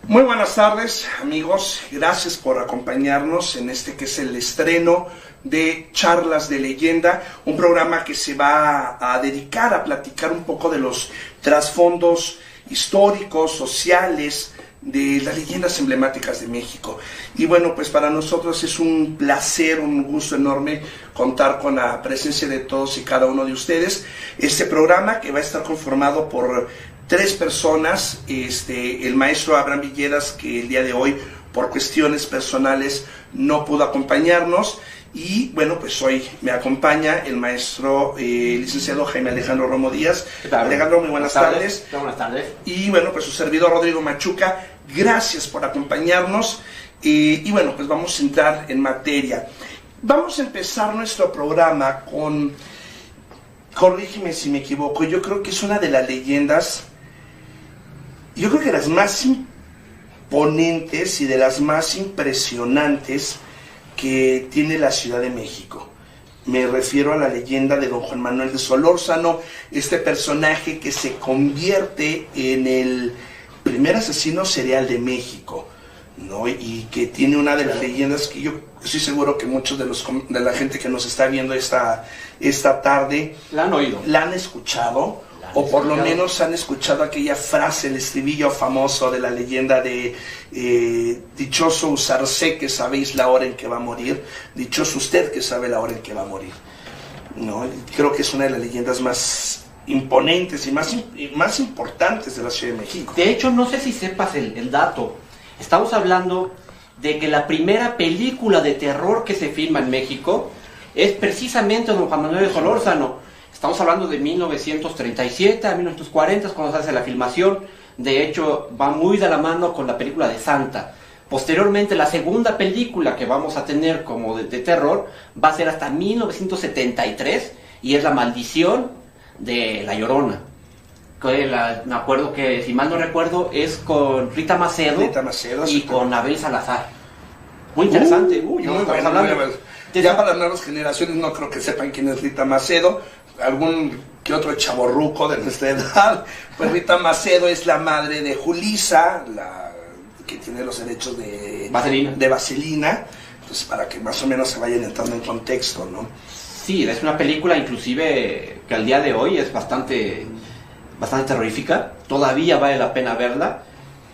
Muy buenas tardes, amigos, gracias por acompañarnos en este que es el estreno de Charlas de Leyenda, un programa que se va a dedicar a platicar un poco de los trasfondos históricos, sociales, de las leyendas emblemáticas de México. Y bueno, pues para nosotros es un placer, un gusto enorme contar con la presencia de todos y cada uno de ustedes. Este programa que va a estar conformado por 3 personas, el maestro Abraham Villedas, que el día de hoy por cuestiones personales no pudo acompañarnos, y bueno, pues hoy me acompaña el maestro licenciado Jaime Alejandro Romo Díaz. ¿Qué tal? Alejandro, muy buenas tardes. Buenas tardes. Y bueno, pues su servidor Rodrigo Machuca, gracias por acompañarnos, y bueno, pues vamos a entrar en materia. Vamos a empezar nuestro programa con, corrígeme si me equivoco, yo creo que es una de las leyendas, yo creo que las más imponentes y de las más impresionantes que tiene la Ciudad de México. Me refiero a la leyenda de don Juan Manuel de Solórzano, este personaje que se convierte en el primer asesino serial de México, ¿no? Y que tiene una de las leyendas que yo estoy seguro que muchos de la gente que nos está viendo esta tarde la han oído, la han escuchado, o por lo menos han escuchado aquella frase, el estribillo famoso de la leyenda de dichoso usarse que sabéis la hora en que va a morir, dichoso usted que sabe la hora en que va a morir, ¿no? Creo que es una de las leyendas más imponentes y más importantes de la Ciudad de México. De hecho, no sé si sepas el dato. Estamos hablando de que la primera película de terror que se filma en México es precisamente don Juan Manuel de Solórzano. Estamos hablando de 1937 a 1940, cuando se hace la filmación. De hecho, va muy de la mano con la película de Santa. Posteriormente, la segunda película que vamos a tener como de terror va a ser hasta 1973, y es La Maldición de La Llorona. Me acuerdo que, si mal no recuerdo, es con Rita Macedo y sí, con Abel Salazar. Muy interesante. Ya para las nuevas generaciones no creo que sepan quién es Rita Macedo, algún que otro chavorruco de nuestra edad. Pues Rita Macedo es la madre de Julisa, la que tiene los derechos de Vaselina, pues para que más o menos se vayan entrando en contexto, ¿no? Sí, es una película inclusive que al día de hoy es bastante terrorífica. Todavía vale la pena verla,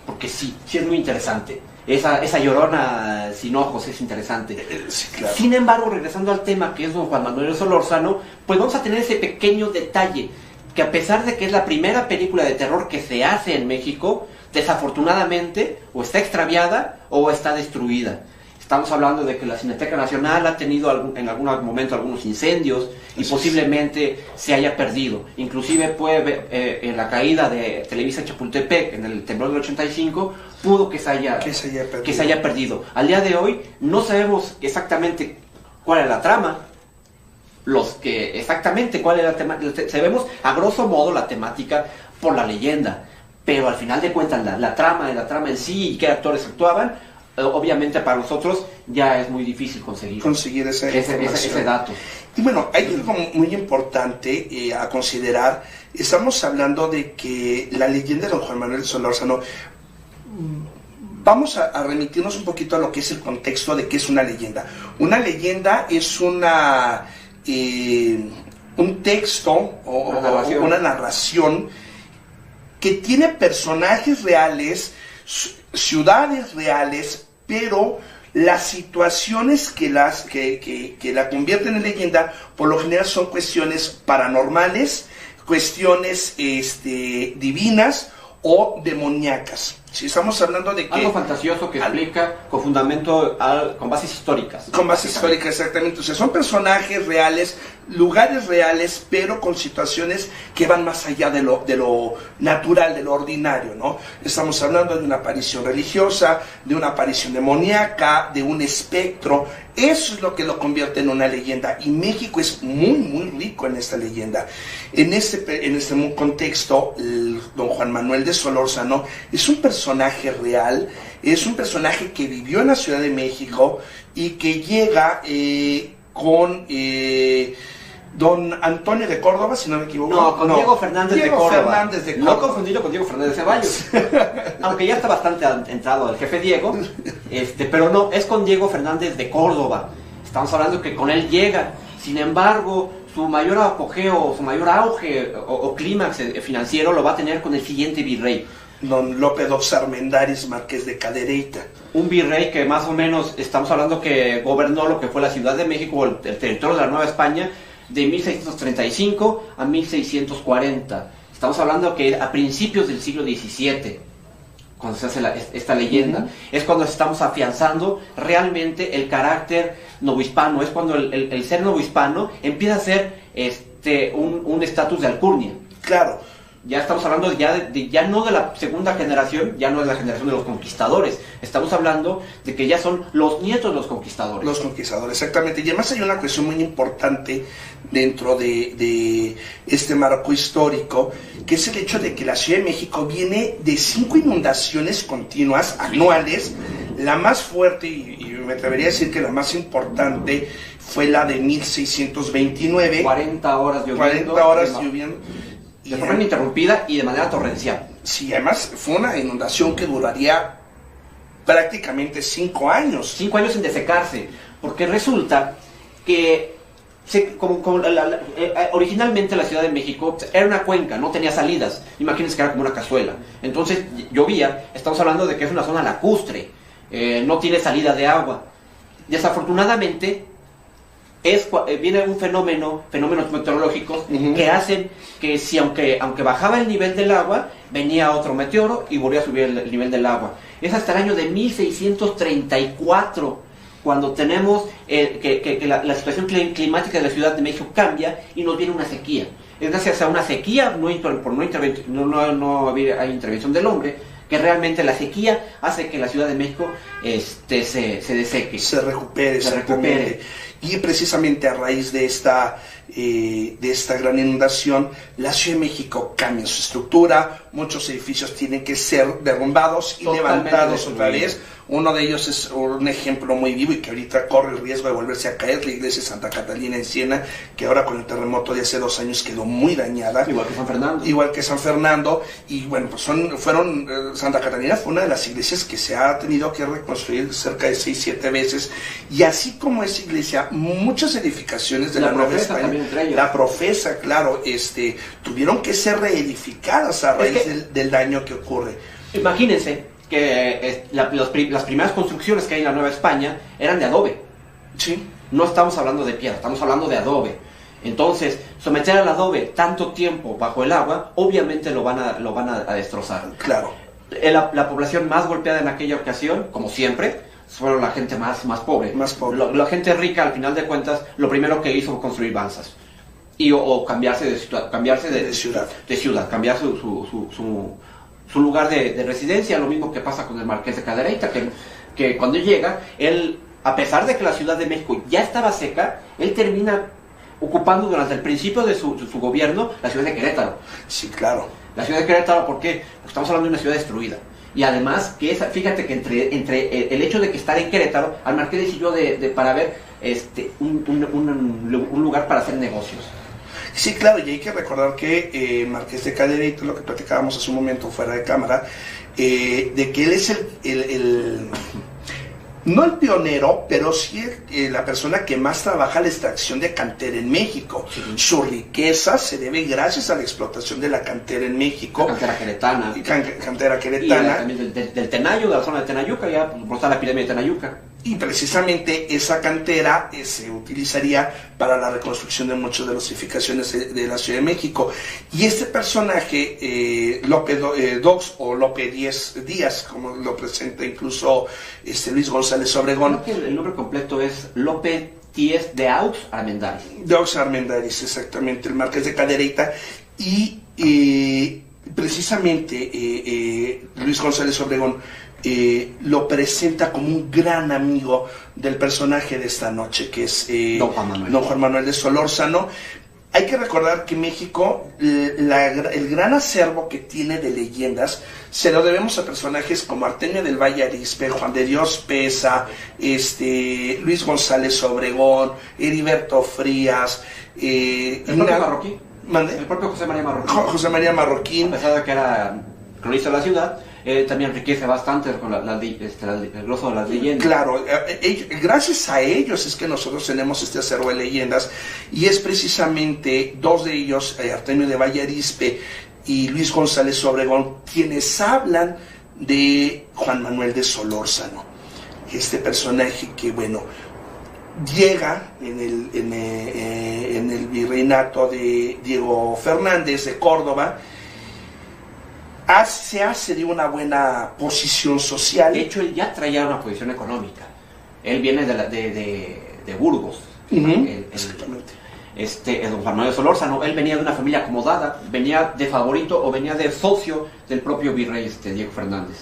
porque sí es muy interesante. Esa Llorona sin ojos es interesante. Sí, claro. Sin embargo, regresando al tema que es don Juan Manuel de Solórzano, pues vamos a tener ese pequeño detalle, que a pesar de que es la primera película de terror que se hace en México, desafortunadamente o está extraviada o está destruida. Estamos hablando de que la Cineteca Nacional ha tenido en algún momento algunos incendios y posiblemente se haya perdido. Inclusive puede ver, en la caída de Televisa Chapultepec, en el temblor del 85, pudo que se haya perdido. Al día de hoy no sabemos exactamente cuál es la trama, sabemos a grosso modo la temática por la leyenda, pero al final de cuentas la trama en sí y qué actores actuaban, obviamente para nosotros ya es muy difícil conseguir ese dato. Y bueno, hay algo muy importante a considerar. Estamos hablando de que la leyenda de don Juan Manuel Solórzano, vamos a remitirnos un poquito a lo que es el contexto de qué es una leyenda. Una leyenda es un texto o una narración que tiene personajes reales, ciudades reales, pero las situaciones que la convierten en leyenda por lo general son cuestiones paranormales, cuestiones divinas o demoníacas. Sí, estamos hablando de que... Algo fantasioso que explica con fundamento, con bases históricas. Con bases históricas, exactamente. O sea, son personajes reales, lugares reales, pero con situaciones que van más allá de lo natural, de lo ordinario, ¿no? Estamos hablando de una aparición religiosa, de una aparición demoníaca, de un espectro. Eso es lo que lo convierte en una leyenda. Y México es muy, muy rico en esta leyenda. En este contexto, don Juan Manuel de Solórzano es un personaje real, es un personaje que vivió en la Ciudad de México y que llega con don Antonio de Córdoba, si no me equivoco. No, con Diego Fernández de Córdoba. Fernández de Córdoba. No confundirlo con Diego Fernández de Ceballos. Aunque ya está bastante entrado el jefe Diego, pero no, es con Diego Fernández de Córdoba. Estamos hablando que con él llega. Sin embargo, su mayor apogeo, su mayor auge o clímax financiero lo va a tener con el siguiente virrey. Don Lope dos Armendáriz Márquez de Cadereyta. Un virrey que más o menos, estamos hablando que gobernó lo que fue la Ciudad de México, el territorio de la Nueva España, de 1635 a 1640. Estamos hablando que a principios del siglo XVII, cuando se hace esta leyenda, es cuando estamos afianzando realmente el carácter novohispano, es cuando el ser novohispano empieza a ser un estatus de alcurnia. Claro. Ya estamos hablando ya no de la segunda generación, ya no de la generación de los conquistadores, estamos hablando de que ya son los nietos de los conquistadores. Los conquistadores, exactamente. Y además hay una cuestión muy importante dentro de este marco histórico, que es el hecho de que la Ciudad de México viene de 5 inundaciones continuas, anuales. La más fuerte, y me atrevería a decir que la más importante, fue la de 1629. 40 horas lloviendo. 40 horas lloviendo. De forma ininterrumpida y de manera torrencial. Sí, además fue una inundación que duraría prácticamente 5 años. 5 años sin desecarse, porque resulta que originalmente la Ciudad de México era una cuenca, no tenía salidas. Imagínense que era como una cazuela. Entonces llovía, estamos hablando de que es una zona lacustre, no tiene salida de agua. Desafortunadamente, viene un fenómenos meteorológicos que hacen que si aunque bajaba el nivel del agua, venía otro meteoro y volvía a subir el nivel del agua. Es hasta el año de 1634 cuando tenemos que la situación climática de la Ciudad de México cambia y nos viene una sequía. Es gracias a una sequía, no hay intervención del hombre, que realmente la sequía hace que la Ciudad de México se deseque. Se recupere. Y precisamente a raíz de esta gran inundación, la Ciudad de México cambia su estructura, muchos edificios tienen que ser derrumbados y levantados otra vez. Uno de ellos es un ejemplo muy vivo y que ahorita corre el riesgo de volverse a caer, la iglesia de Santa Catalina en Siena, que ahora con el terremoto de hace 2 años quedó muy dañada. Igual que San Fernando. Y bueno, pues Santa Catalina fue una de las iglesias que se ha tenido que reconstruir cerca de 6-7 veces. Y así como esa iglesia, muchas edificaciones de la Nueva España, la Profesa, claro, tuvieron que ser reedificadas a raíz del daño que ocurre. Imagínense que las primeras construcciones que hay en la Nueva España eran de adobe. Sí. No estamos hablando de piedra, estamos hablando de adobe. Entonces, someter al adobe tanto tiempo bajo el agua, obviamente lo van a destrozar. Claro. La población más golpeada en aquella ocasión, como siempre, fueron la gente más pobre. Más pobre. La gente rica, al final de cuentas, lo primero que hizo fue construir banzas. O cambiarse de ciudad. Cambiar su lugar de residencia, lo mismo que pasa con el Marqués de Cadereyta, que cuando llega, él, a pesar de que la Ciudad de México ya estaba seca, él termina ocupando durante el principio de su gobierno la ciudad de Querétaro. Sí, claro. La ciudad de Querétaro, ¿por qué? Porque estamos hablando de una ciudad destruida. Y además, fíjate que entre el hecho de que estar en Querétaro, al Marqués decidió para ver un lugar para hacer negocios. Sí, claro, y hay que recordar que Marqués de Cadereyta, lo que platicábamos hace un momento fuera de cámara, de que él es no el pionero, pero sí la persona que más trabaja la extracción de cantera en México. Sí. Su riqueza se debe gracias a la explotación de la cantera en México. La cantera queretana. Cantera queretana. Y también del Tenayo, de la zona de Tenayuca, ya por la epidemia de Tenayuca. Y precisamente esa cantera se utilizaría para la reconstrucción de muchas de las edificaciones de la Ciudad de México. Y este personaje, Lope Dox o Lope Díaz, como lo presenta incluso Luis González Obregón. Creo que el nombre completo es Lope Díaz de Aux Armendáriz. De Aux Armendáriz, exactamente, el marqués de Cadereyta. Y precisamente Luis González Obregón lo presenta como un gran amigo del personaje de esta noche, que es Don Juan Manuel de Solórzano. Hay que recordar que México, el gran acervo que tiene de leyendas, se lo debemos a personajes como Artemio del Valle Arizpe, Juan de Dios Peza, Luis González Obregón, Heriberto Frías, el propio Marroquín. ¿Mande? El propio José María Marroquín. José María Marroquín. A pesar de que era cronista de la ciudad, también enriquece bastante con el grosso de las leyendas. Claro, gracias a ellos es que nosotros tenemos este acervo de leyendas, y es precisamente dos de ellos, Artemio de Valle Arizpe y Luis González Obregón, quienes hablan de Juan Manuel de Solórzano, este personaje que, bueno, llega en el virreinato de Diego Fernández de Córdoba, se hace de una buena posición social. De hecho, él ya traía una posición económica. Él viene de Burgos. Exactamente. Don Juan Manuel de Solórzano, él venía de una familia acomodada, venía de favorito o venía de socio del propio virrey Diego Fernández.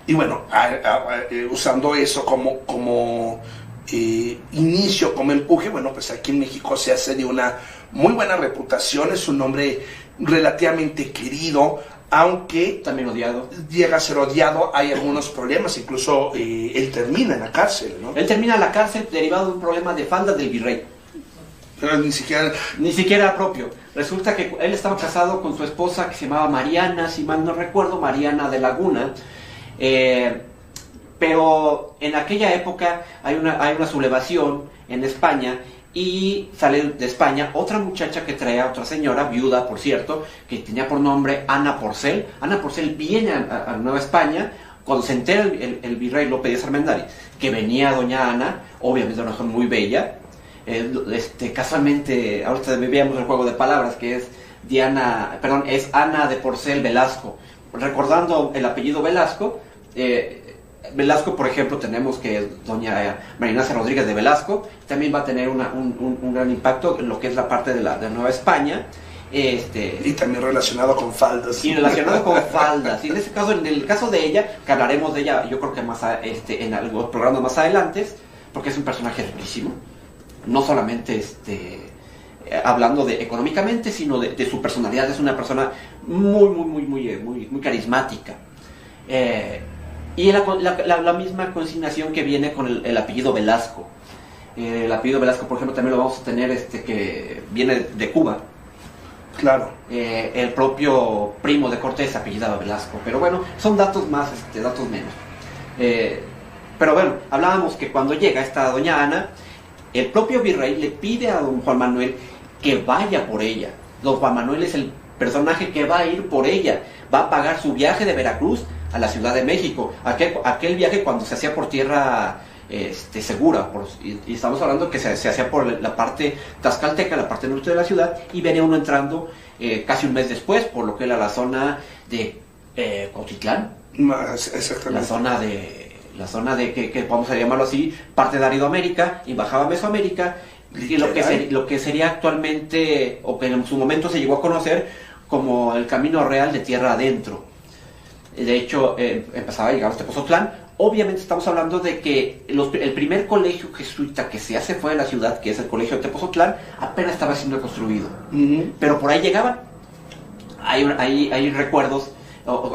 Y bueno, usando eso como inicio, como empuje, bueno, pues aquí en México se hace de una muy buena reputación, es un hombre relativamente querido, aunque también odiado. Llega a ser odiado, hay algunos problemas, incluso él termina en la cárcel, ¿no? Él termina en la cárcel derivado de un problema de falda del virrey. Pero ni siquiera propio. Resulta que él estaba casado con su esposa que se llamaba Mariana, si mal no recuerdo, Mariana de Laguna, pero en aquella época hay una sublevación en España, y sale de España otra muchacha que trae a otra señora, viuda por cierto, que tenía por nombre Ana Porcel. Ana Porcel viene a Nueva España cuando se entera el virrey Lope Díaz Armendáriz que venía doña Ana, obviamente una mujer muy bella. Casualmente, ahorita veíamos el juego de palabras, que es es Ana de Porcel Velasco, recordando el apellido Velasco. Velasco, por ejemplo, tenemos que doña María Ignacia Rodríguez de Velasco también va a tener un gran impacto en lo que es la parte de Nueva España. Y también relacionado con faldas. Y relacionado con faldas. Y en ese caso, en el caso de ella, que hablaremos de ella, yo creo que más en algunos programas más adelante, porque es un personaje riquísimo. No solamente hablando de económicamente, sino de su personalidad. Es una persona muy carismática. Y la misma consignación que viene con el apellido Velasco. El apellido Velasco, por ejemplo, también lo vamos a tener, que viene de Cuba. Claro. El propio primo de Cortés apellidaba Velasco. Pero bueno, son datos más, datos menos. Pero bueno, hablábamos que cuando llega esta doña Ana, el propio virrey le pide a don Juan Manuel que vaya por ella. Don Juan Manuel es el personaje que va a ir por ella. Va a pagar su viaje de Veracruz a la Ciudad de México, aquel viaje cuando se hacía por tierra segura, y estamos hablando que se hacía por la parte tlaxcalteca, la parte norte de la ciudad, y venía uno entrando casi un mes después, por lo que era la zona de Cuautitlán, exactamente. la zona de que vamos a llamarlo así, parte de Aridoamérica, y bajaba a Mesoamérica, y lo que sería actualmente, o que en su momento se llegó a conocer como el Camino Real de Tierra Adentro. De hecho, empezaba a llegar a Tepozotlán. Obviamente estamos hablando de que el primer colegio jesuita que se hace fuera de la ciudad, que es el colegio de Tepozotlán, apenas estaba siendo construido. Pero por ahí llegaban. Hay recuerdos,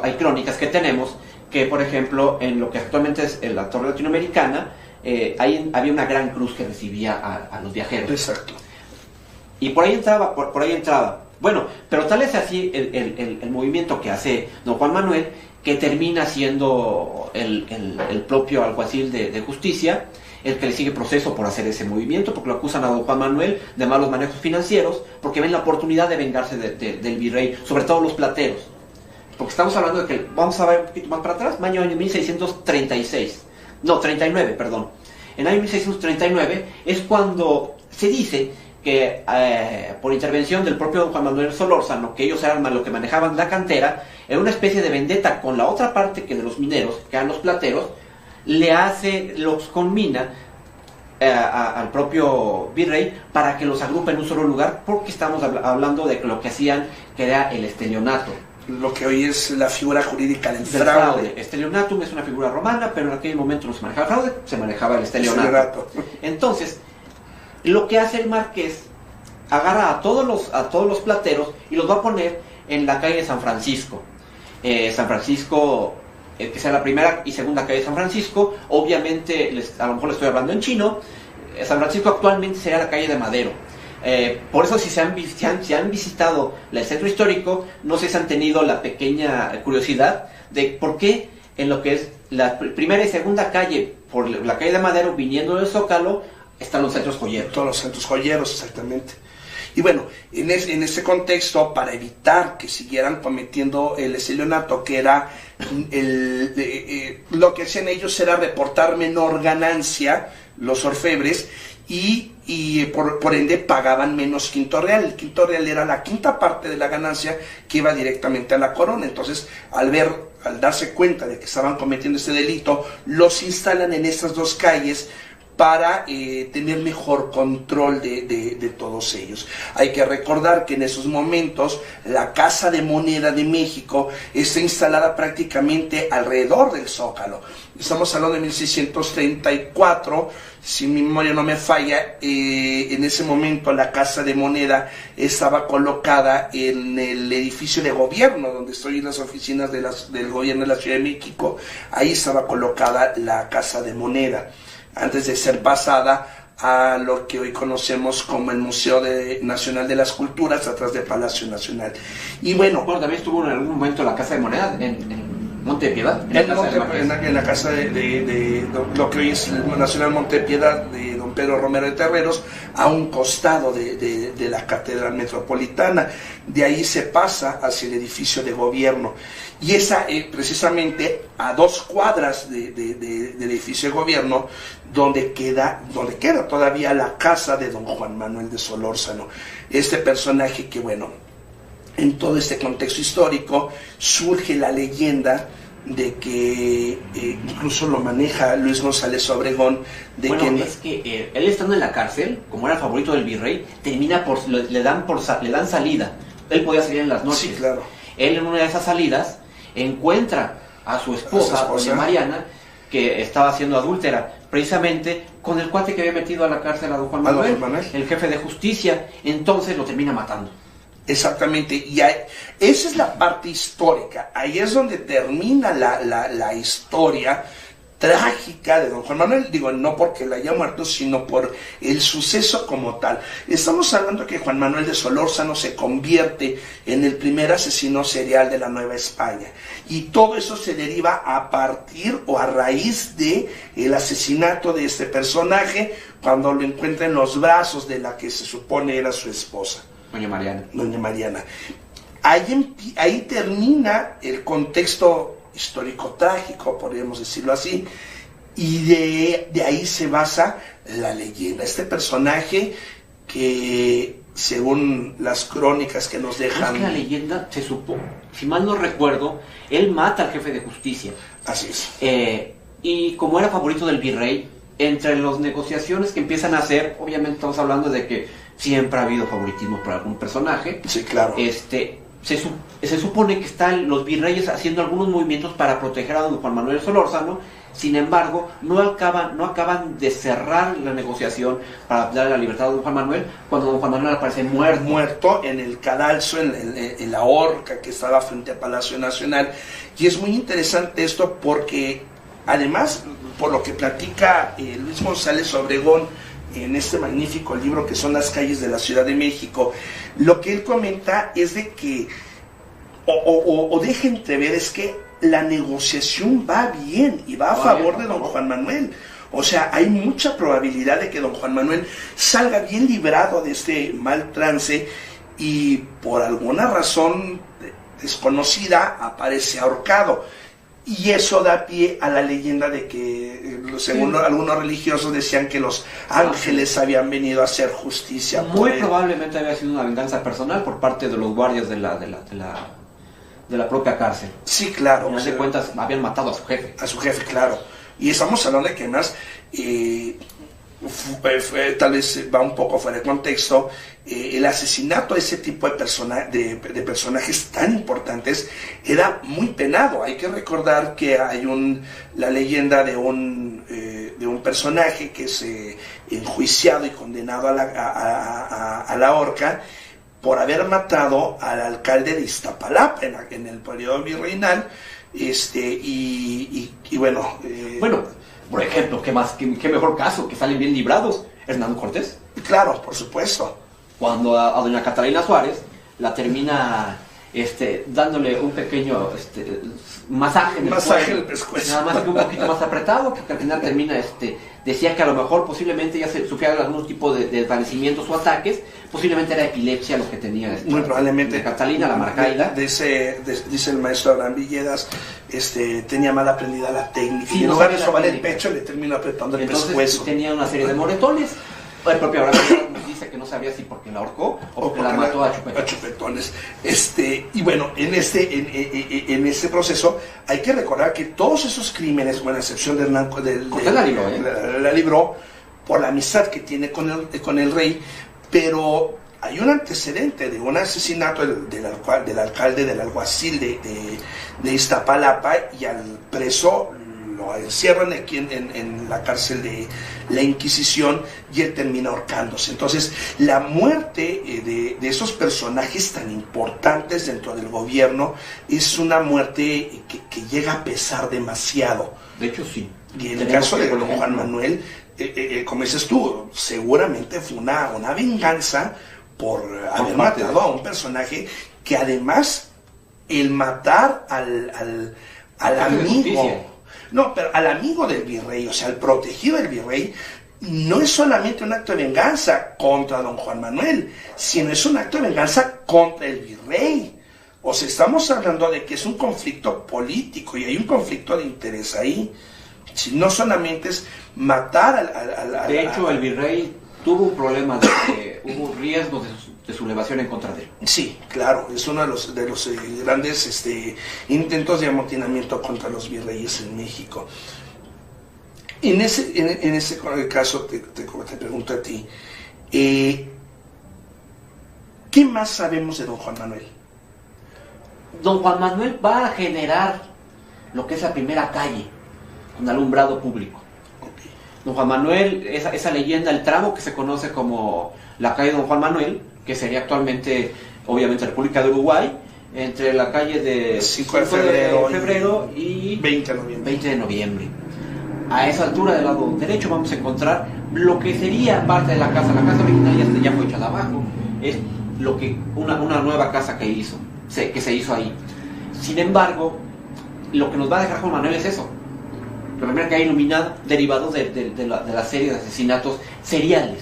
hay crónicas que tenemos, que por ejemplo, en lo que actualmente es la Torre Latinoamericana, había una gran cruz que recibía a los viajeros. Exacto. Y por ahí entraba. Bueno, pero tal es así el movimiento que hace don Juan Manuel, que termina siendo el propio alguacil de justicia el que le sigue proceso por hacer ese movimiento, porque lo acusan a don Juan Manuel de malos manejos financieros, porque ven la oportunidad de vengarse del virrey, sobre todo los plateros. Porque estamos hablando de que, vamos a ver un poquito más para atros, año 1636, no, 39, perdón. en el año 1639 es cuando se dice que por intervención del propio Juan Manuel Solórzano, que ellos eran los que manejaban la cantera, en una especie de vendetta con la otra parte que de los mineros, que eran los plateros, los conmina al propio virrey para que los agrupe en un solo lugar, porque estamos hablando de lo que hacían, que era el estelionato. Lo que hoy es la figura jurídica del fraude. Estelionatum es una figura romana, pero en aquel momento no se manejaba el fraude, se manejaba el estelionato. Entonces, lo que hace el marqués, agarra a todos los plateros y los va a poner en la calle de San Francisco. San Francisco, que sea la primera y segunda calle de San Francisco, obviamente, a lo mejor le estoy hablando en chino. San Francisco actualmente sería la calle de Madero. Por eso, si se han visitado el centro histórico, no sé si han tenido la pequeña curiosidad de por qué en lo que es la primera y segunda calle, por la calle de Madero, viniendo del Zócalo, están los centros joyeros. Todos los centros joyeros, exactamente. Y bueno, en ese contexto, para evitar que siguieran cometiendo el estelionato, que era lo que hacían ellos era reportar menor ganancia, los orfebres, y por ende pagaban menos quinto real. El quinto real era la quinta parte de la ganancia que iba directamente a la corona. Entonces, al darse cuenta de que estaban cometiendo ese delito, los instalan en estas dos calles para tener mejor control de todos ellos. Hay que recordar que en esos momentos la Casa de Moneda de México está instalada prácticamente alrededor del Zócalo. Estamos hablando de 1634, si mi memoria no me falla. En ese momento la Casa de Moneda estaba colocada en el edificio de gobierno, donde estoy en las oficinas del gobierno de la Ciudad de México. Ahí estaba colocada la Casa de Moneda, antes de ser pasada a lo que hoy conocemos como el Museo Nacional de las Culturas, atrás del Palacio Nacional. Y bueno, también estuvo en algún momento la Casa de Moneda en Monte de Piedad. En la casa de lo que hoy es el Nacional Monte de Piedad de don Pedro Romero de Terreros, a un costado de la Catedral Metropolitana. De ahí se pasa hacia el edificio de gobierno. Y esa precisamente a 2 cuadras del edificio de gobierno, donde queda todavía la casa de don Juan Manuel de Solórzano. Este personaje que, bueno, en todo este contexto histórico surge la leyenda de que incluso lo maneja Luis González Obregón, es que él estando en la cárcel, como era el favorito del virrey, le dan salida. Él podía salir en las noches. Sí, claro. Él, en una de esas salidas, encuentra a su esposa, doña Mariana, que estaba siendo adúltera, precisamente con el cuate que había metido a la cárcel a don Juan Manuel, el jefe de justicia. Entonces lo termina matando. Exactamente, y esa es la parte histórica. Ahí es donde termina la historia trágica de don Juan Manuel. Digo, no porque la haya muerto, sino por el suceso como tal. Estamos hablando que Juan Manuel de Solórzano se convierte en el primer asesino serial de la Nueva España, y todo eso se deriva a partir o a raíz de el asesinato de este personaje, cuando lo encuentra en los brazos de la que se supone era su esposa, Doña Mariana. Ahí termina el contexto histórico trágico, podríamos decirlo así, y de ahí se basa la leyenda. Este personaje que, según las crónicas que nos dejan... Es que la leyenda se supo, si mal no recuerdo, él mata al jefe de justicia. Así es. Y como era favorito del virrey, entre las negociaciones que empiezan a hacer, obviamente estamos hablando de que siempre ha habido favoritismo por algún personaje. Sí, claro. Se supone que están los virreyes haciendo algunos movimientos para proteger a don Juan Manuel Solórzano. Sin embargo, no acaban de cerrar la negociación para darle la libertad a don Juan Manuel, cuando don Juan Manuel aparece muerto en el cadalso, en la horca que estaba frente al Palacio Nacional. Y es muy interesante esto porque, además, por lo que platica Luis González Obregón en este magnífico libro que son Las calles de la Ciudad de México, lo que él comenta es de que, o deja entrever, es que la negociación va bien y va a favor de don Juan Manuel. O sea, hay mucha probabilidad de que don Juan Manuel salga bien librado de este mal trance, y por alguna razón desconocida aparece ahorcado. Y eso da pie a la leyenda de que, según algunos religiosos, decían que los ángeles habían venido a hacer justicia. Muy probablemente había sido una venganza personal por parte de los guardias de la propia cárcel. Sí, claro. Al final de cuentas, habían matado a su jefe. A su jefe, claro. Y estamos hablando de que más, tal vez va un poco fuera de contexto, el asesinato de ese tipo de personajes tan importantes era muy penado. Hay que recordar que hay la leyenda de un personaje que es enjuiciado y condenado a la horca por haber matado al alcalde de Iztapalapa en el periodo virreinal, y bueno... Bueno, por ejemplo, ¿qué mejor caso? Que salen bien librados, Hernán Cortés. Claro, por supuesto. Cuando a doña Catalina Suárez la termina dándole un pequeño masaje en el pescuezo. Nada más que un poquito más apretado, porque al final termina, decía que a lo mejor posiblemente ya se sufría algún tipo de desvanecimientos o ataques, posiblemente era epilepsia lo que tenía. Muy probablemente. Catalina, la marcaida. Dice el maestro Abraham Villegas, tenía mal aprendida la técnica. Sí, y en lugar de sobar el pecho, le terminó apretando el pescuezo. Tenía una serie de moretones. El propio Abraham Villegas nos dice que no sabía si porque la ahorcó o porque la mató a chupetones. Y bueno, en este proceso hay que recordar que todos esos crímenes, bueno, a excepción de Hernán Cortés, la libró por la amistad que tiene con el rey, pero hay un antecedente de un asesinato del alcalde, del alguacil de Iztapalapa, y al preso lo encierran aquí en la cárcel de la Inquisición y él termina ahorcándose. Entonces, la muerte de esos personajes tan importantes dentro del gobierno es una muerte que llega a pesar demasiado. De hecho, sí. Y en el caso de don Juan Manuel, como dices tú, seguramente fue una venganza por haber matado a un personaje que, además, el matar al amigo... No, pero al amigo del virrey, o sea, al protegido del virrey, no es solamente un acto de venganza contra don Juan Manuel, sino es un acto de venganza contra el virrey. O sea, estamos hablando de que es un conflicto político y hay un conflicto de interés ahí. Si no solamente es matar De hecho, el virrey tuvo un problema de que hubo riesgos de su elevación en contra de él. Sí, claro, es uno de los grandes intentos de amotinamiento contra los virreyes en México. En ese caso, te pregunto a ti, ¿qué más sabemos de don Juan Manuel? Don Juan Manuel va a generar lo que es la primera calle con alumbrado público. Okay. Don Juan Manuel, esa leyenda, el tramo que se conoce como la calle Don Juan Manuel, que sería actualmente, obviamente, República de Uruguay, entre la calle de 5 de febrero y 20 de noviembre. 20 de noviembre. A esa altura del lado derecho vamos a encontrar lo que sería parte de la casa. La casa original ya fue echada abajo. Es una nueva casa que se hizo ahí. Sin embargo, lo que nos va a dejar Juan Manuel es eso. La primera calle iluminada, derivado de la serie de asesinatos seriales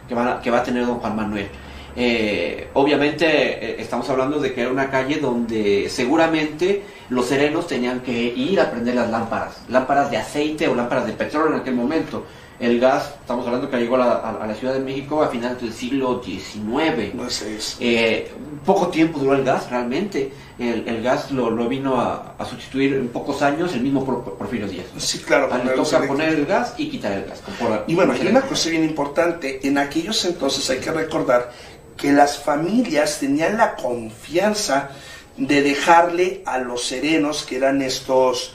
que va a tener don Juan Manuel. Obviamente estamos hablando de que era una calle donde seguramente los serenos tenían que ir a prender las lámparas de aceite o lámparas de petróleo en aquel momento. El gas, estamos hablando que llegó a la Ciudad de México a finales del siglo XIX. No sé eso. Poco tiempo duró el gas realmente. El gas lo vino a sustituir en pocos años el mismo Porfirio Díaz. Sí, claro. Le toca poner el gas y quitar el gas. Y bueno, hay una cosa bien importante. En aquellos entonces hay que recordar que las familias tenían la confianza de dejarle a los serenos, que eran estos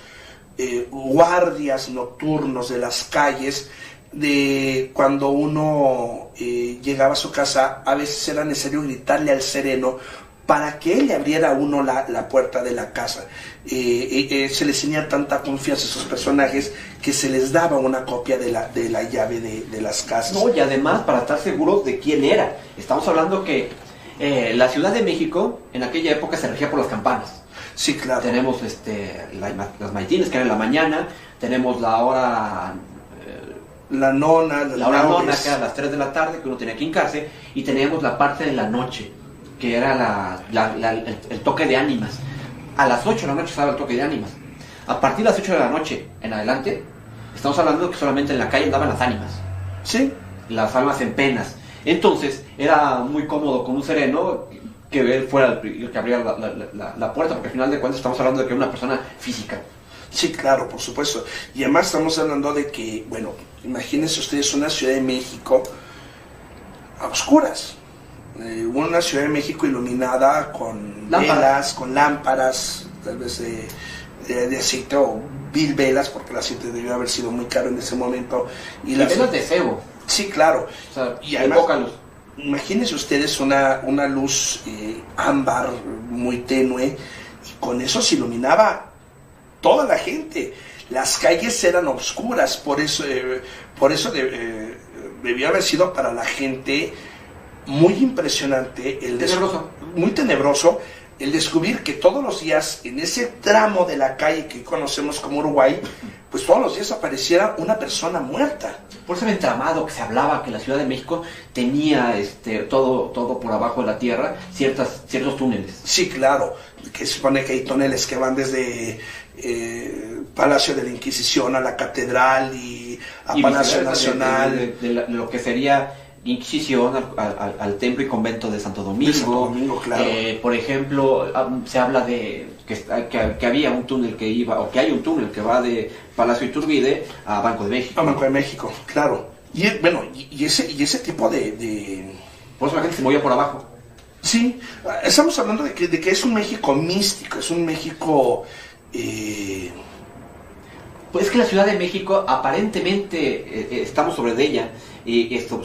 guardias nocturnos de las calles, de cuando uno llegaba a su casa, a veces era necesario gritarle al sereno para que él le abriera a uno la puerta de la casa. Se les tenía tanta confianza a esos personajes que se les daba una copia de la llave de las casas. No, y además para estar seguros de quién era. Estamos hablando que la Ciudad de México en aquella época se regía por las campanas. Sí, claro. Tenemos las maitines, que eran en la mañana, tenemos la hora... la hora nona, que era a las 3 de la tarde, que uno tenía que hincarse, y teníamos la parte de la noche, que era el toque de ánimas. A las 8 de la noche estaba el toque de ánimas. A partir de las 8 de la noche en adelante, estamos hablando de que solamente en la calle andaban las ánimas. Sí. Las almas en penas. Entonces, era muy cómodo con un sereno que él fuera el que abría la puerta, porque al final de cuentas estamos hablando de que era una persona física. Sí, claro, por supuesto. Y además estamos hablando de que, bueno, imagínense ustedes una Ciudad de México a oscuras. Una Ciudad de México iluminada con velas, con lámparas, tal vez de aceite o 1000 velas, porque el aceite debió haber sido muy caro en ese momento. Y velas de cebo. Sí, claro. O sea, y además, poca luz. Imagínense ustedes una luz ámbar muy tenue, y con eso se iluminaba toda la gente. Las calles eran oscuras, por eso debió haber sido para la gente muy impresionante, muy tenebroso, el descubrir que todos los días en ese tramo de la calle que conocemos como Uruguay, pues todos los días apareciera una persona muerta. Por ese entramado que se hablaba que la Ciudad de México tenía todo por abajo de la tierra, ciertos túneles. Sí, claro, que se supone que hay túneles que van desde Palacio de la Inquisición a la Catedral y Palacio Nacional. De lo que sería Inquisición al Templo y Convento de Santo Domingo. De Santo Domingo, claro. Por ejemplo, se habla de que había un túnel que iba, o que hay un túnel que va de Palacio Iturbide a Banco de México. A Banco de México, claro. Y bueno, y ese tipo de... Por eso la gente se movía por abajo. Sí, estamos hablando de que es un México místico, es un México... Pues es que la Ciudad de México aparentemente estamos sobre de ella,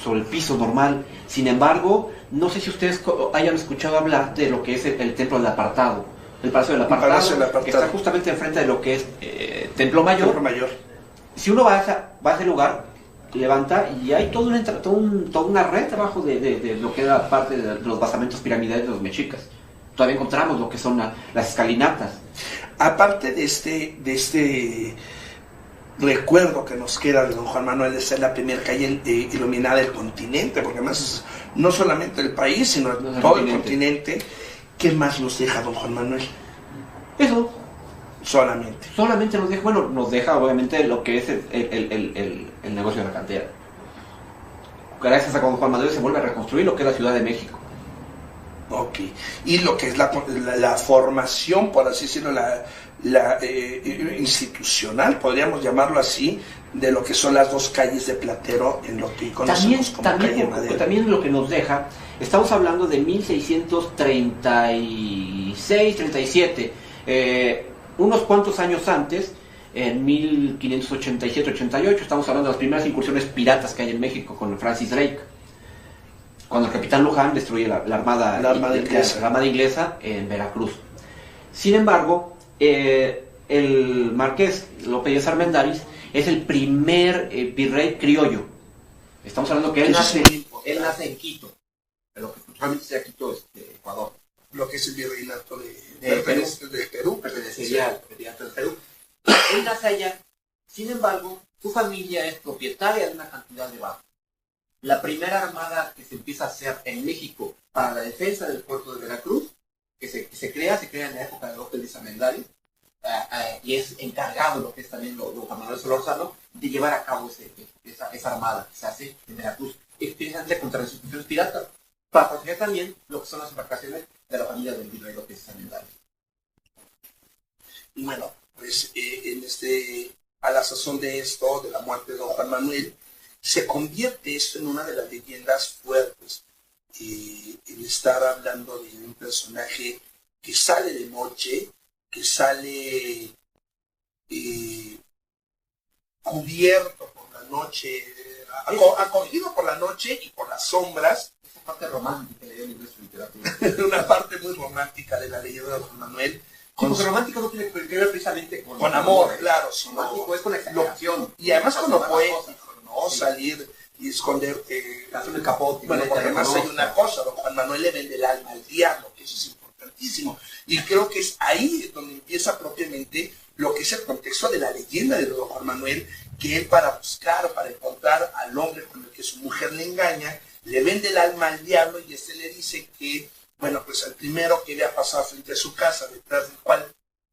sobre el piso normal. Sin embargo, no sé si ustedes hayan escuchado hablar de lo que es el Templo del Apartado, el Palacio del Apartado, que está justamente enfrente de lo que es Templo Mayor. Templo Mayor. Si uno va a ese lugar, levanta y hay toda una red abajo de lo que era parte de los basamentos piramidales de los mexicas. Todavía encontramos lo que son las escalinatas. Aparte de este recuerdo que nos queda de don Juan Manuel de ser la primera calle iluminada del continente, porque además es no solamente el país, sino todo el continente. ¿Qué más nos deja don Juan Manuel? Eso. Solamente nos deja, nos deja obviamente lo que es el negocio de la cantera. Gracias a don Juan Manuel se vuelve a reconstruir lo que es la Ciudad de México. Ok. Y lo que es la formación, por así decirlo, la institucional, podríamos llamarlo así, de lo que son las dos calles de Platero en lo que conocemos como calle Madero. También lo que nos deja, estamos hablando de 1636, 37, unos cuantos años antes, en 1587-88, estamos hablando de las primeras incursiones piratas que hay en México con Francis Drake, cuando el capitán Luján destruye la armada inglesa en Veracruz. Sin embargo, el marqués López de Armendáriz es el primer virrey criollo. Estamos hablando que él nace en Quito, pero que realmente sea Quito, Ecuador. Lo que es el virreinato de Perú, pertenecería al virreinato de Perú. Él nace allá, sin embargo, su familia es propietaria de una cantidad de barcos. La primera armada que se empieza a hacer en México para la defensa del puerto de Veracruz, que se crea en la época de López de Armendáriz, y es encargado lo que es también don Juan Manuel Solórzano de llevar a cabo esa armada que se hace en Veracruz, especialmente contra las instituciones piratas, para proteger también lo que son las embarcaciones de la familia del virrey López de Armendáriz. Y bueno, pues a la sazón de esto, de la muerte de don Juan Manuel, se convierte esto en una de las leyendas fuertes, el estar hablando de un personaje que sale de noche, que sale cubierto por la noche, acogido por la noche y por las sombras. Esa parte romántica de su literatura. Una parte muy romántica de la leyenda de Juan Manuel. Porque romántico no tiene que ver precisamente con amor, claro. Romántico es con exageración. Y además cuando poético, ¿no? Sí. Salir y esconder... hacer el capote. Bueno, porque además hay una cosa, don Juan Manuel le vende el alma al diablo, que eso es importantísimo. Y creo que es ahí donde empieza propiamente lo que es el contexto de la leyenda de don Juan Manuel, que él para buscar, para encontrar al hombre con el que su mujer le engaña, le vende el alma al diablo y le dice que, bueno, pues el primero que vea pasar frente a su casa, detrás del cual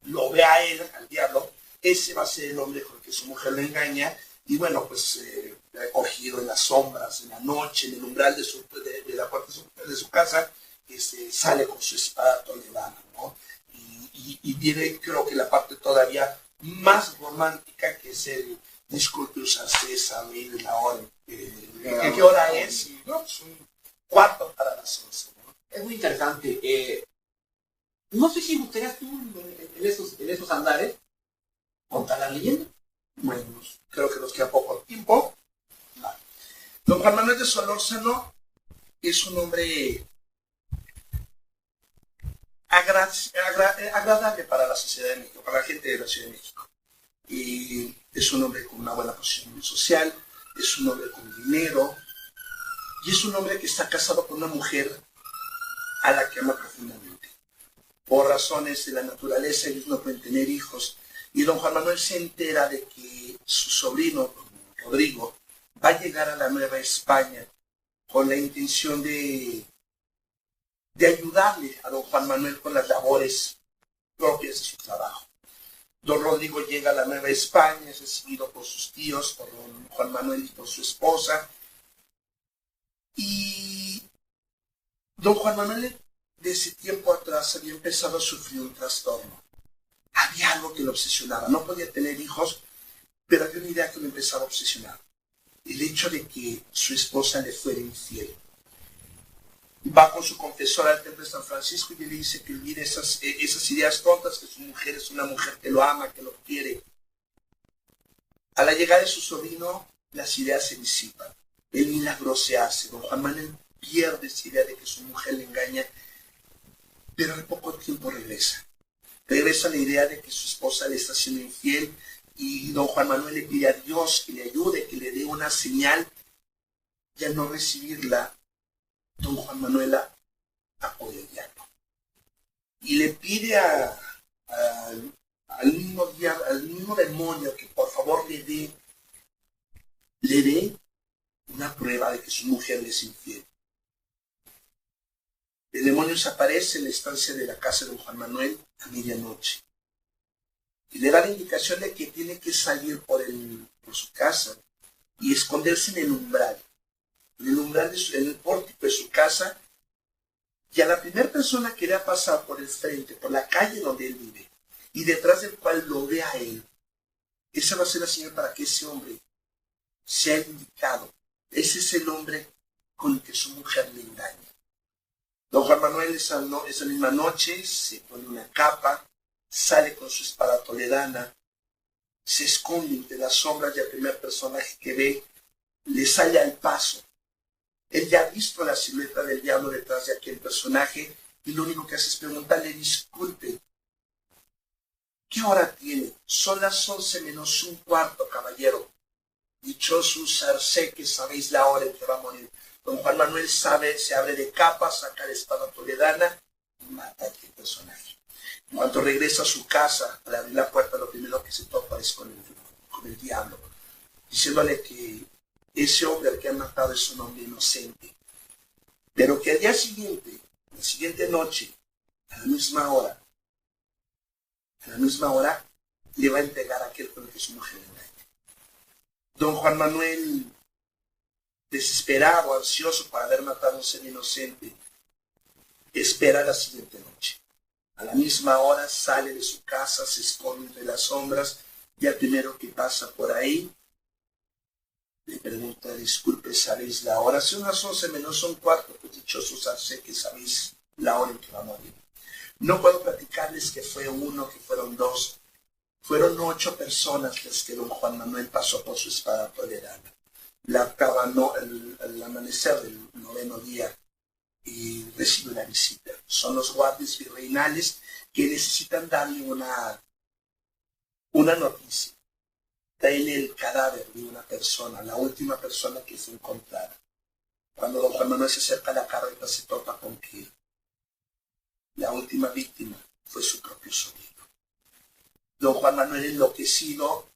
lo vea a él, al diablo, ese va a ser el hombre con el que su mujer lo engaña, y bueno, pues cogido en las sombras, en la noche, en el umbral de la puerta de su casa, sale con su espada toledana, ¿no? Y viene, creo que la parte todavía más romántica, que es el disculpe usted, saber la hora, ¿qué hora es? Y, no, pues un cuarto para las 11, ¿no? Es muy interesante. No sé si gustarías tú en esos andares contar la leyenda. Bueno, creo que nos queda poco tiempo. Vale. Don Juan Manuel de Solórzano es un hombre agradable para la sociedad de México, para la gente de la Ciudad de México. Y es un hombre con una buena posición social, es un hombre con dinero, y es un hombre que está casado con una mujer a la que ama profundamente. Por razones de la naturaleza, ellos no pueden tener hijos, y don Juan Manuel se entera de que su sobrino, Rodrigo, va a llegar a la Nueva España con la intención de ayudarle a don Juan Manuel con las labores propias de su trabajo. Don Rodrigo llega a la Nueva España, es recibido por sus tíos, por don Juan Manuel y por su esposa, y don Juan Manuel desde tiempo atrás había empezado a sufrir un trastorno. Había algo que lo obsesionaba, no podía tener hijos, pero había una idea que lo empezaba a obsesionar. El hecho de que su esposa le fuera infiel. Va con su confesor al templo de San Francisco y le dice que olvide esas ideas tontas, que su mujer es una mujer que lo ama, que lo quiere. A la llegada de su sobrino, las ideas se disipan. El milagro se hace. Don Juan Manuel pierde esa idea de que su mujer le engaña, pero al poco tiempo regresa. Regresa la idea de que su esposa le está siendo infiel, y don Juan Manuel le pide a Dios que le ayude, que le dé una señal, y al no recibirla, don Juan Manuel apoya el diablo. Y le pide al mismo demonio que por favor le dé una prueba de que su mujer le es infiel. El demonio se aparece en la estancia de la casa de don Juan Manuel a medianoche. Y le da la indicación de que tiene que salir por su casa y esconderse en el umbral. En el pórtico de su casa. Y a la primera persona que le ha pasado por el frente, por la calle donde él vive, y detrás del cual lo ve a él, esa va a ser la señal para que ese hombre sea el indicado. Ese es el hombre con el que su mujer le engaña. Don Juan Manuel esa misma noche se pone una capa, sale con su espada toledana, se esconde entre las sombras, y el primer personaje que ve le sale al paso. Él ya ha visto la silueta del diablo detrás de aquel personaje, y lo único que hace es preguntarle: disculpe, ¿qué hora tiene? Son las 11 menos un cuarto, caballero. Dichoso usarse que sabéis la hora en que va a morir. Don Juan Manuel se abre de capa, saca la espada toledana y mata a aquel personaje. En cuanto regresa a su casa, al abrir la puerta, lo primero que se topa es con el diablo, diciéndole que ese hombre al que han matado es un hombre inocente, pero que al día siguiente, la siguiente noche, a la misma hora, le va a entregar a aquel con el que su mujer engaña. Don Juan Manuel, desesperado, ansioso por haber matado a un ser inocente, espera la siguiente noche. A la misma hora sale de su casa, se esconde entre las sombras, y al primero que pasa por ahí le pregunta: disculpe, ¿sabéis la hora? Son las 11 menos un cuarto, pues dichosos sé que sabéis la hora en que va a morir. No puedo platicarles que fue uno, que fueron dos, fueron 8 personas las que don Juan Manuel pasó por su espada toledana. El amanecer del 9º día, y recibe una visita. Son los guardias virreinales que necesitan darle una noticia. Traen el cadáver de una persona, la última persona que fue encontrada. Cuando don Juan Manuel se acerca a la carreta, se topa con que la última víctima fue su propio sobrino. Don Juan Manuel, enloquecido,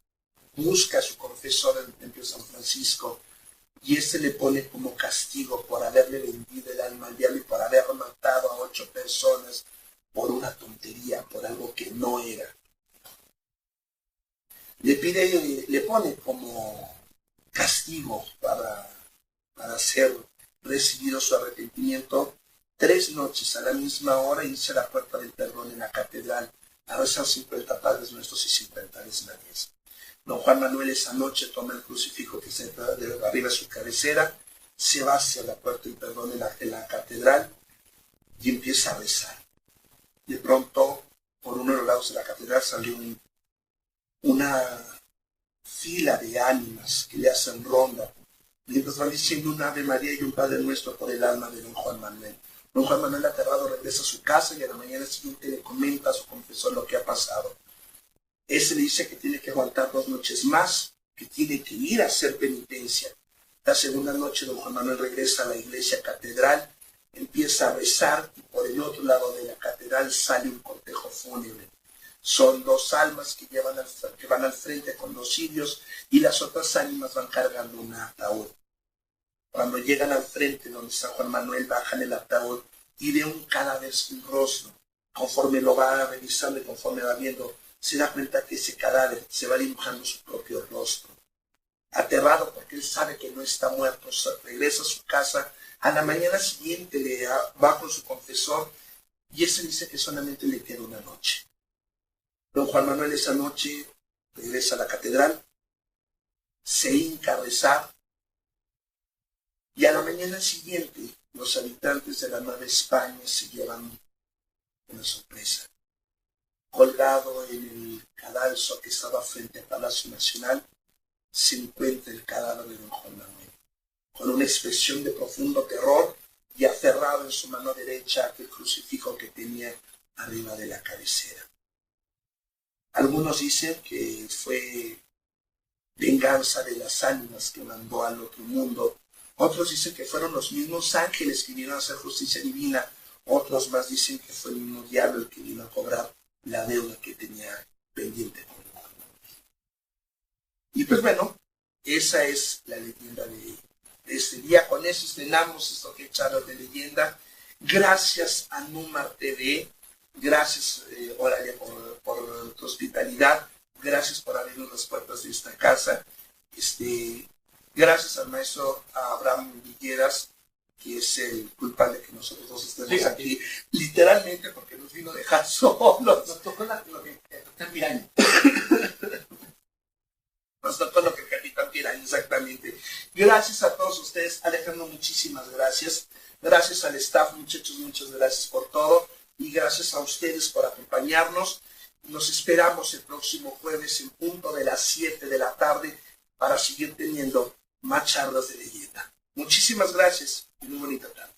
busca a su confesor en el templo de San Francisco, y le pone como castigo por haberle vendido el alma al diablo y por haber matado a 8 personas por una tontería, por algo que no era. seguimiento 3 noches a la misma hora, irse a la puerta del perdón en la catedral a rezar 50 Padres Nuestros y 50 Aves Marías. Don Juan Manuel esa noche toma el crucifijo que se entra de arriba de su cabecera, se va hacia la puerta del perdón en la catedral y empieza a rezar. De pronto, por uno de los lados de la catedral salió una fila de ánimas que le hacen ronda, mientras van diciendo un Ave María y un Padre Nuestro por el alma de don Juan Manuel. Don Juan Manuel aterrado regresa a su casa y a la mañana siguiente le comenta a su confesor lo que ha pasado. Ese le dice que tiene que aguantar 2 noches más, que tiene que ir a hacer penitencia. La segunda noche don Juan Manuel regresa a la iglesia catedral, empieza a rezar y por el otro lado de la catedral sale un cortejo fúnebre. Son 2 almas que van al frente con 2 cirios y las otras ánimas van cargando un ataúd. Cuando llegan al frente donde San Juan Manuel, bajan el ataúd y ve un cadáver sin rostro. Conforme lo va revisando y conforme va viendo, se da cuenta que ese cadáver se va dibujando su propio rostro. Aterrado porque él sabe que no está muerto, regresa a su casa. A la mañana siguiente va con su confesor y ese dice que solamente le queda una noche. Don Juan Manuel esa noche regresa a la catedral, se hinca a rezar y a la mañana siguiente los habitantes de la Nueva España se llevan una sorpresa. Colgado en el cadalso que estaba frente al Palacio Nacional se encuentra el cadáver de don Juan Manuel, con una expresión de profundo terror y aferrado en su mano derecha aquel crucifijo que tenía arriba de la cabecera. Algunos dicen que fue venganza de las ánimas que mandó al otro mundo. Otros dicen que fueron los mismos ángeles que vinieron a hacer justicia divina. Otros más dicen que fue el mismo diablo el que vino a cobrar la deuda que tenía pendiente con el Juan Manuel. Y pues bueno, esa es la leyenda de este día. Con eso estrenamos esto que es Charlas de Leyenda. Gracias a Numar TV. Gracias, Oralia, por tu hospitalidad. Gracias por abrirnos las puertas de esta casa. Gracias al maestro Abraham Villeras, que es el culpable de que nosotros dos estemos aquí, literalmente porque nos vino a dejar solos. Nos tocó lo que está mirando. Nos tocó lo que el capitán Piraña, exactamente. Gracias a todos ustedes. Alejandro, muchísimas gracias. Gracias al staff, muchachos, muchas gracias por todo. Y gracias a ustedes por acompañarnos. Nos esperamos el próximo jueves en punto de las 7 de la tarde para seguir teniendo más charlas de leyenda. Muchísimas gracias y muy bonita tarde.